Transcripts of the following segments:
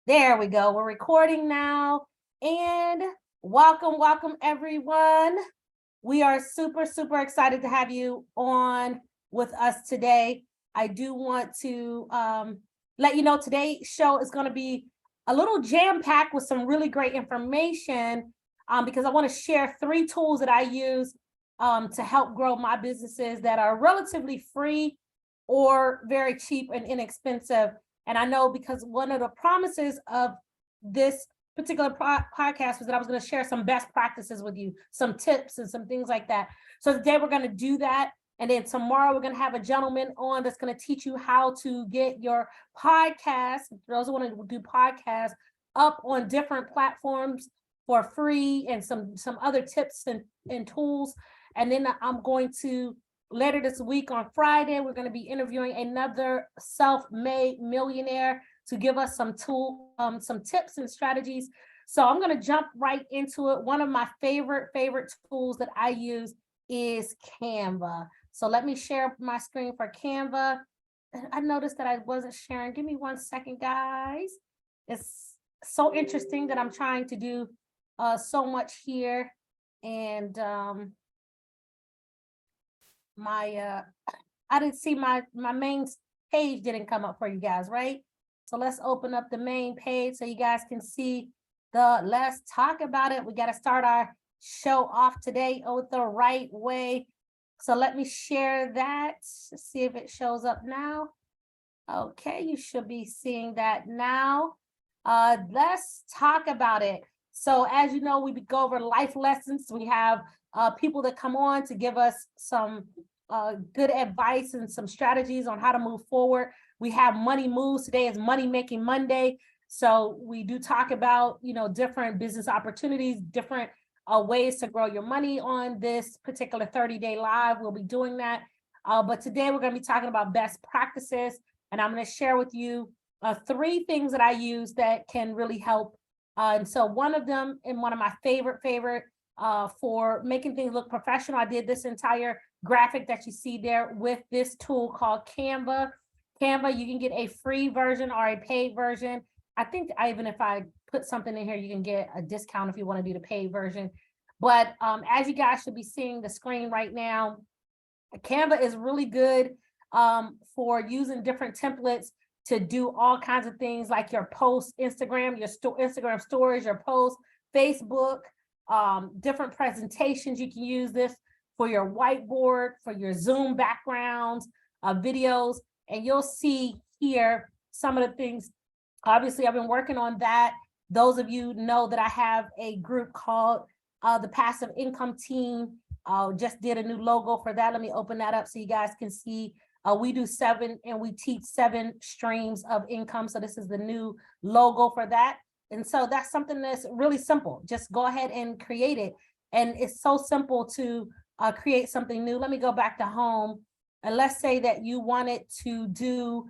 There we go. We're recording now. And welcome everyone. We are super excited to have you on with us today. I do want to let you know today's show is going to be a little jam-packed with some really great information because I want to share 3 tools that I use to help grow my businesses that are relatively free or very cheap and inexpensive. And I know because one of the promises of this particular podcast was that I was going to share some best practices with you, some tips and some things like that. So today we're going to do that. And then tomorrow we're going to have a gentleman on that's going to teach you how to get your podcast, those who want to do podcasts, up on different platforms for free, and some other tips and tools. And then I'm going to later this week on Friday, we're going to be interviewing another self-made millionaire to give us some tips and strategies. So I'm going to jump right into it. One of my favorite tools that I use is Canva. So let me share my screen for Canva. I noticed that I wasn't sharing. Give me 1 second, guys. It's so interesting that I'm trying to do so much here. And I didn't see my main page didn't come up for you guys, right? So let's open up the main page so you guys can see let's talk about it. We got to start our show off today the right way. So let me share that. Let's see if it shows up now. Okay, you should be seeing that now. Let's talk about it. So as you know, we go over life lessons. We have people that come on to give us some good advice and some strategies on how to move forward. We have money moves. Today is Money Making Monday. So we do talk about, different business opportunities, different ways to grow your money on this particular 30-day live. We'll be doing that. But today we're going to be talking about best practices. And I'm going to share with you 3 things that I use that can really help. And so one of them, and one of my favorite for making things look professional, I did this entire graphic that you see there with this tool called Canva. Canva, you can get a free version or a paid version. I think even if I put something in here, you can get a discount if you want to do the paid version. But as you guys should be seeing the screen right now, Canva is really good for using different templates to do all kinds of things like your posts, Instagram, your Instagram stories, your posts, Facebook, different presentations. You can use this for your whiteboard, for your Zoom backgrounds, videos, and you'll see here some of the things. Obviously, I've been working on that. Those of you know that I have a group called the Passive Income Team. Just did a new logo for that. Let me open that up so you guys can see. We do 7 and we teach 7 streams of income. So this is the new logo for that. And so that's something that's really simple. Just go ahead and create it. And it's so simple to create something new. Let me go back to home. And let's say that you wanted to do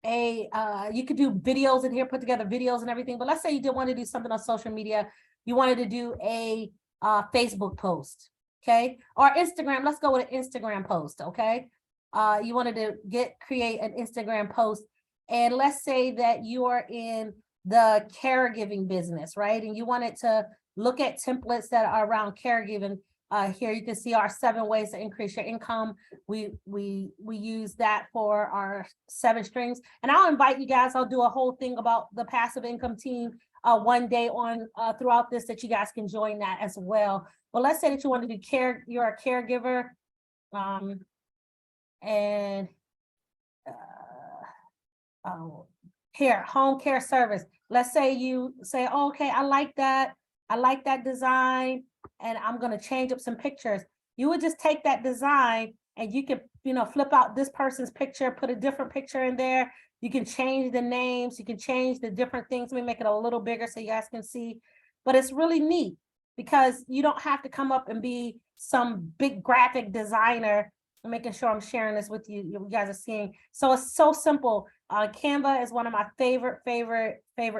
you could do videos in here, put together videos and everything. But let's say you did want to do something on social media. You wanted to do a Facebook post, okay? Or Instagram. Let's go with an Instagram post, okay? You wanted to create an Instagram post. And let's say that you are in the caregiving business, right? And you wanted to look at templates that are around caregiving. Here you can see our 7 ways to increase your income. We use that for our 7 strings. And I'll invite you guys. I'll do a whole thing about the passive income team one day on throughout this, that you guys can join that as well. But let's say that you want to do you're a caregiver, and home care service. Let's say you say, oh, okay, I like that design, and I'm going to change up some pictures. You would just take that design and you can, flip out this person's picture, put a different picture in there. You can change the names, you can change the different things. Let me make it a little bigger so you guys can see. But it's really neat because you don't have to come up and be some big graphic designer. I'm making sure I'm sharing this with you. You guys are seeing. So it's so simple. Canva is one of my favorite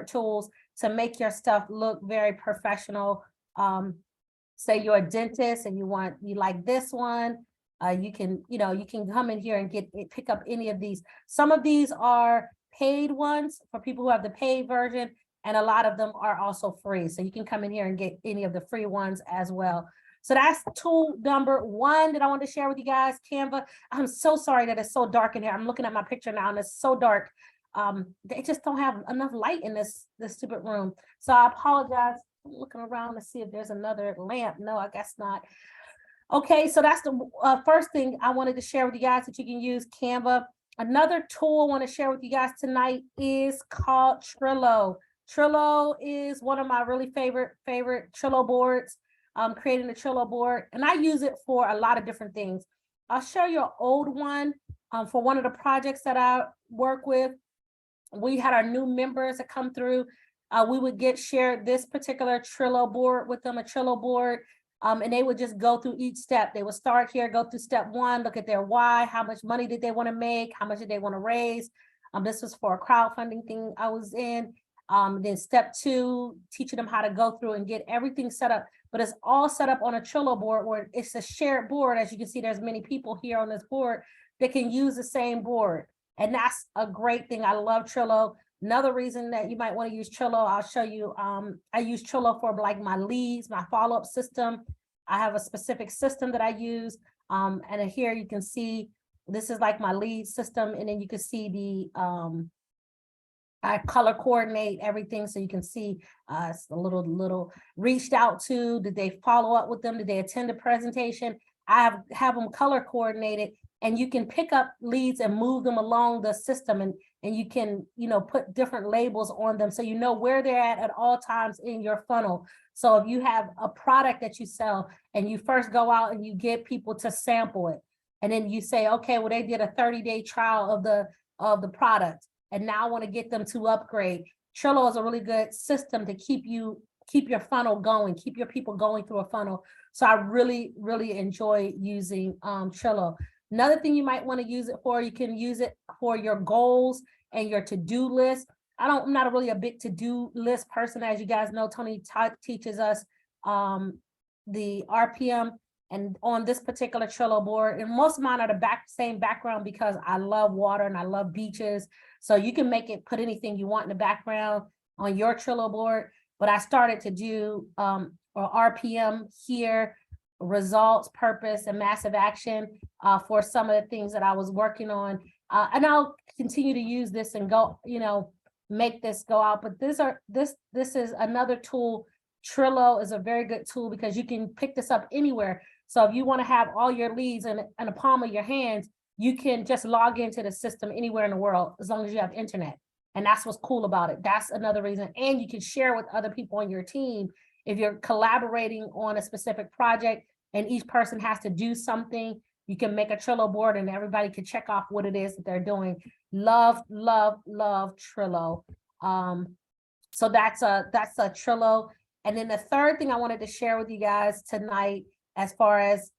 tools to make your stuff look very professional. Say you're a dentist and you like this one. You can come in here and pick up any of these. Some of these are paid ones for people who have the paid version, and a lot of them are also free. So you can come in here and get any of the free ones as well. So that's tool number one that I want to share with you guys, Canva. I'm so sorry that it's so dark in here. I'm looking at my picture now and it's so dark. They just don't have enough light in this stupid room. So I apologize. I'm looking around to see if there's another lamp. No, I guess not. Okay, so that's the first thing I wanted to share with you guys, that you can use Canva. Another tool I want to share with you guys tonight is called Trello. Trello is one of my really favorite Trello boards. Creating a Trello board, and I use it for a lot of different things. I'll show you an old one for one of the projects that I work with. We had our new members that come through. We would get shared this particular Trello board with them, a Trello board, and they would just go through each step. They would start here, go through step one, look at their why, how much money did they want to make, how much did they want to raise. This was for a crowdfunding thing I was in. Then step two, teaching them how to go through and get everything set up, but it's all set up on a Trello board where it's a shared board. As you can see, there's many people here on this board that can use the same board. And that's a great thing. I love Trello. Another reason that you might want to use Trello, I'll show you. I use Trello for like my leads, my follow-up system. I have a specific system that I use. And here you can see, this is like my lead system. And then you can see the, I color coordinate everything, so you can see a little reached out to. Did they follow up with them? Did they attend a presentation? I have them color coordinated, and you can pick up leads and move them along the system, and you can put different labels on them so you know where they're at all times in your funnel. So if you have a product that you sell and you first go out and you get people to sample it, and then you say, okay, well, they did a 30-day trial of the product, and now I want to get them to upgrade. Trello is a really good system to keep your funnel going, keep your people going through a funnel. So I really, really enjoy using Trello. Another thing you might want to use it for, you can use it for your goals and your to-do list. I'm not really a big to-do list person. As you guys know, Tony teaches us the RPM, and on this particular Trello board, and most of mine are the same background because I love water and I love beaches. So you can make it, put anything you want in the background on your Trello board. But I started to do RPM here, results, purpose, and massive action for some of the things that I was working on. And I'll continue to use this and go, make this go out. But this is another tool. Trello is a very good tool because you can pick this up anywhere. So if you want to have all your leads in the palm of your hands, you can just log into the system anywhere in the world as long as you have internet. And that's what's cool about it. That's another reason. And you can share with other people on your team. If you're collaborating on a specific project and each person has to do something, you can make a Trello board and everybody can check off what it is that they're doing. Love, love, love Trello. So that's a Trello. And then the third thing I wanted to share with you guys tonight, as far as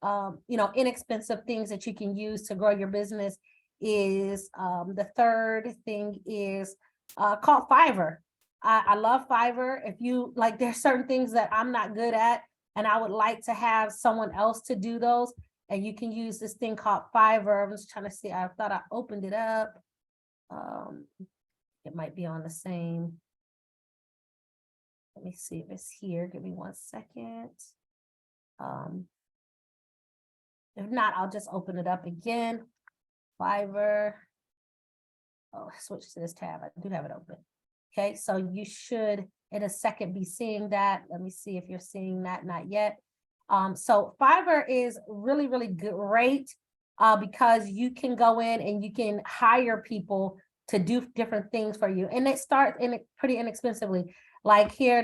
inexpensive things that you can use to grow your business, is the third thing is called Fiverr. I love Fiverr. If you like, there's certain things that I'm not good at, and I would like to have someone else to do those. And you can use this thing called Fiverr. I'm just trying to see. I thought I opened it up. It might be on the same. Let me see if it's here. Give me 1 second. If not, I'll just open it up again. Fiverr. Oh, switch to this tab. I do have it open. Okay, so you should in a second be seeing that. Let me see if you're seeing that. Not yet. So Fiverr is really, really great because you can go in and you can hire people to do different things for you. And it starts pretty inexpensively. Like here,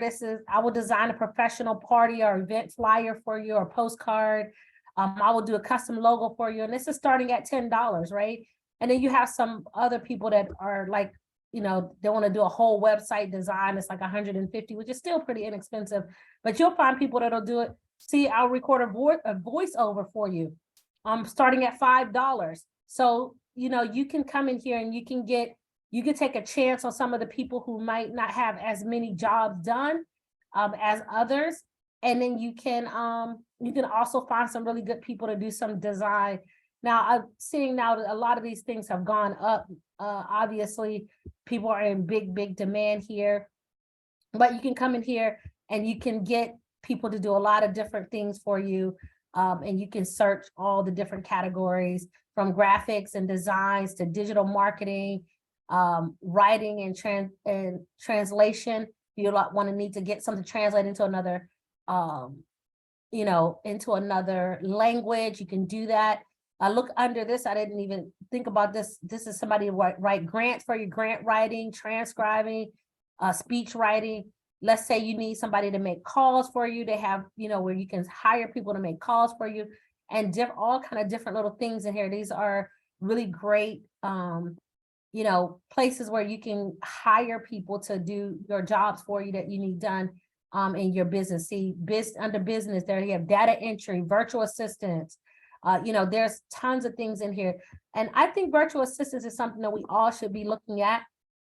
I will design a professional party or event flyer for you, or postcard. I will do a custom logo for you. And this is starting at $10, right? And then you have some other people that are like, they want to do a whole website design. It's like $150, which is still pretty inexpensive, but you'll find people that'll do it. See, I'll record a voiceover for you. Starting at $5. So, you can come in here and you can take a chance on some of the people who might not have as many jobs done as others. And then you can also find some really good people to do some design. Now, I'm seeing now that a lot of these things have gone up obviously people are in big demand here, but you can come in here and you can get people to do a lot of different things for you. And you can search all the different categories from graphics and designs to digital marketing, writing and translation. You want to need to get something translated into another, into another language. You can do that. Look under this. I didn't even think about this. This is somebody write grants for your grant writing, transcribing, speech writing. Let's say you need somebody to make calls for you. They have, where you can hire people to make calls for you, and all kind of different little things in here. These are really great, places where you can hire people to do your jobs for you that you need done in your business. See, under business, there you have data entry, virtual assistants. There's tons of things in here. And I think virtual assistants is something that we all should be looking at.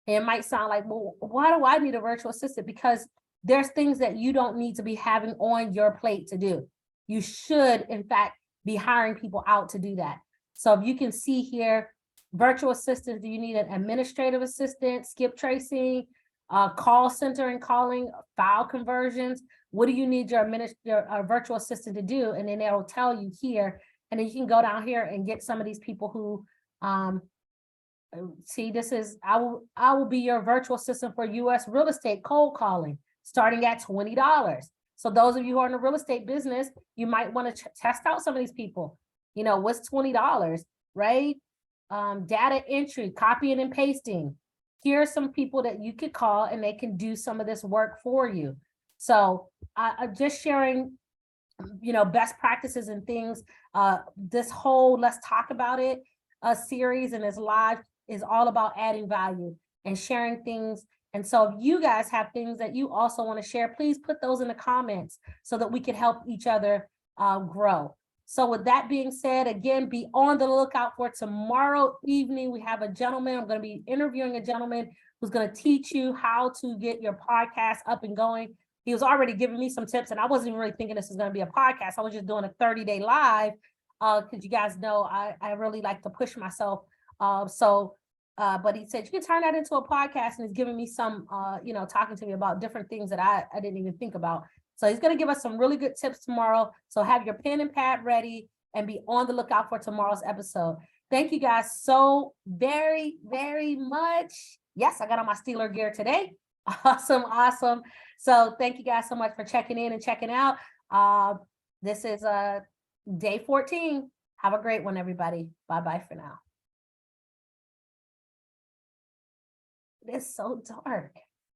It might sound like, well, why do I need a virtual assistant? Because there's things that you don't need to be having on your plate to do. You should, in fact, be hiring people out to do that. So if you can see here, virtual assistants, do you need an administrative assistant, skip tracing, call center and calling, file conversions? What do you need your virtual assistant to do? And then it'll tell you here, and then you can go down here and get some of these people who, see, this is, I will be your virtual assistant for U.S. real estate cold calling, starting at $20. So those of you who are in the real estate business, you might want to test out some of these people. What's $20, right? Data entry, copying and pasting. Here are some people that you could call and they can do some of this work for you. So just sharing, best practices and things. This whole Let's Talk About It series and this live is all about adding value and sharing things. And so if you guys have things that you also want to share, please put those in the comments so that we can help each other grow. So with that being said, again, be on the lookout for tomorrow evening. We have a gentleman. I'm going to be interviewing a gentleman who's going to teach you how to get your podcast up and going. He was already giving me some tips, and I wasn't even really thinking this was going to be a podcast. I was just doing a 30-day live because you guys know I really like to push myself. But he said, you can turn that into a podcast, and he's giving me some, talking to me about different things that I didn't even think about. So he's going to give us some really good tips tomorrow. So have your pen and pad ready and be on the lookout for tomorrow's episode. Thank you guys so very, very much. Yes, I got on my Steeler gear today. Awesome. So thank you guys so much for checking in and checking out. This is day 14. Have a great one, everybody. Bye-bye for now. It's so dark.